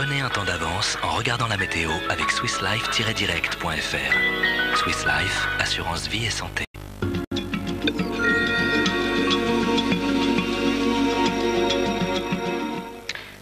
Prenez un temps d'avance en regardant la météo avec swisslife-direct.fr. Swiss Life, assurance vie et santé.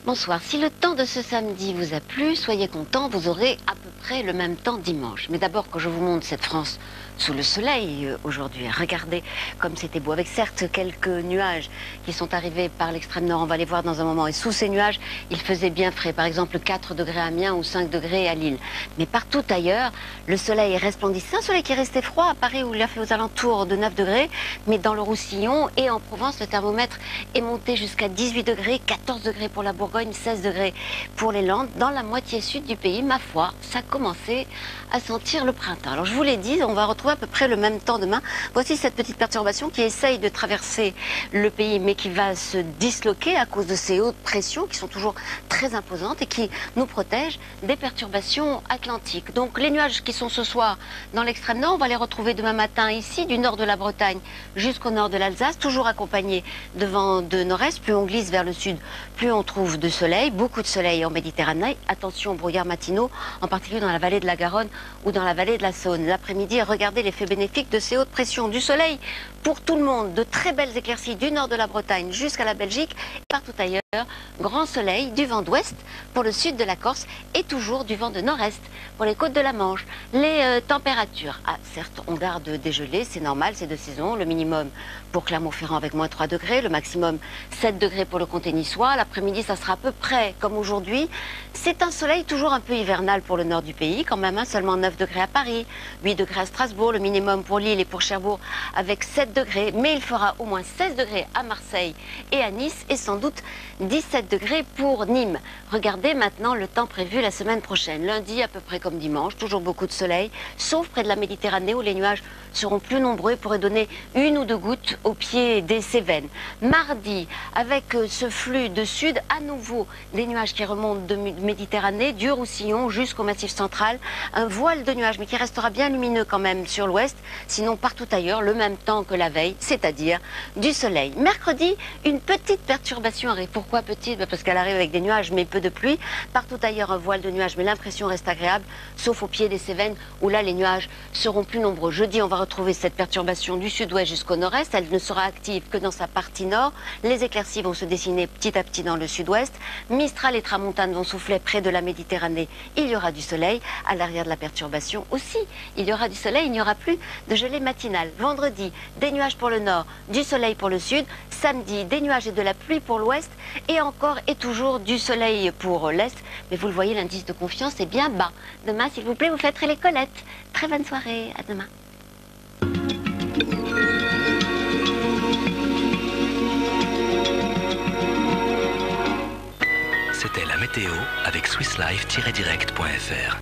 Bonsoir, si le temps de ce samedi vous a plu, soyez contents, vous aurez à peu près le même temps dimanche. Mais d'abord, que je vous montre cette France sous le soleil aujourd'hui, regardez comme c'était beau, avec certes quelques nuages qui sont arrivés par l'extrême nord, on va les voir dans un moment. Et sous ces nuages, il faisait bien frais, par exemple 4 degrés à Amiens ou 5 degrés à Lille. Mais partout ailleurs, le soleil est resplendissant, un soleil qui est resté froid à Paris où il a fait aux alentours de 9 degrés, mais dans le Roussillon et en Provence, le thermomètre est monté jusqu'à 18 degrés, 14 degrés pour la Bourgogne, 16 degrés pour les Landes. Dans la moitié sud du pays, ma foi, ça a commencé à sentir le printemps. Alors je vous l'ai dit, on va retrouver à peu près le même temps demain. Voici cette petite perturbation qui essaye de traverser le pays, mais qui va se disloquer à cause de ces hautes pressions qui sont toujours très imposantes et qui nous protègent des perturbations atlantiques. Donc les nuages qui sont ce soir dans l'extrême nord, on va les retrouver demain matin ici, du nord de la Bretagne jusqu'au nord de l'Alsace, toujours accompagnés de vents de nord-est. Plus on glisse vers le sud, plus on trouve de soleil, beaucoup de soleil en Méditerranée. Attention aux brouillards matinaux, en particulier dans la vallée de la Garonne ou dans la vallée de la Saône. L'après-midi, regardez l'effet bénéfique de ces hautes pressions, du soleil pour tout le monde, de très belles éclaircies du nord de la Bretagne jusqu'à la Belgique et partout ailleurs. Grand soleil, du vent d'ouest pour le sud de la Corse et toujours du vent de nord-est pour les côtes de la Manche. Les températures, certes on garde dégelé, c'est normal, c'est de saison. Le minimum pour Clermont-Ferrand avec moins 3 degrés, le maximum 7 degrés pour le comté niçois. L'après-midi ça sera à peu près comme aujourd'hui. C'est un soleil toujours un peu hivernal pour le nord du pays quand même, seulement 9 degrés à Paris, 8 degrés à Strasbourg, le minimum pour Lille et pour Cherbourg avec 7 degrés, mais il fera au moins 16 degrés à Marseille et à Nice et sans doute 17 degrés pour Nîmes. Regardez maintenant le temps prévu la semaine prochaine. Lundi, à peu près comme dimanche, toujours beaucoup de soleil, sauf près de la Méditerranée où les nuages seront plus nombreux et pourraient donner 1 ou 2 gouttes au pied des Cévennes. Mardi, avec ce flux de sud, à nouveau des nuages qui remontent de Méditerranée, du Roussillon jusqu'au Massif central. Un voile de nuages, mais qui restera bien lumineux quand même sur l'ouest, sinon partout ailleurs, le même temps que la veille, c'est-à-dire du soleil. Mercredi, une petite perturbation arrive. Pourquoi petite? Parce qu'elle arrive avec des nuages mais peu de pluie. Partout ailleurs un voile de nuages mais l'impression reste agréable, sauf au pied des Cévennes où là les nuages seront plus nombreux. Jeudi on va retrouver cette perturbation du sud-ouest jusqu'au nord-est. Elle ne sera active que dans sa partie nord. Les éclaircies vont se dessiner petit à petit dans le sud-ouest. Mistral et tramontane vont souffler près de la Méditerranée. Il y aura du soleil. À l'arrière de la perturbation aussi, il y aura du soleil. Il n'y aura plus de gelée matinale. Vendredi, des nuages pour le nord, du soleil pour le sud. Samedi, des nuages et de la pluie pour l'ouest. Et encore et toujours du soleil pour l'Est. Mais vous le voyez, l'indice de confiance est bien bas. Demain, s'il vous plaît, vous fêterez les Colettes. Très bonne soirée. À demain. C'était la météo avec swisslife-direct.fr.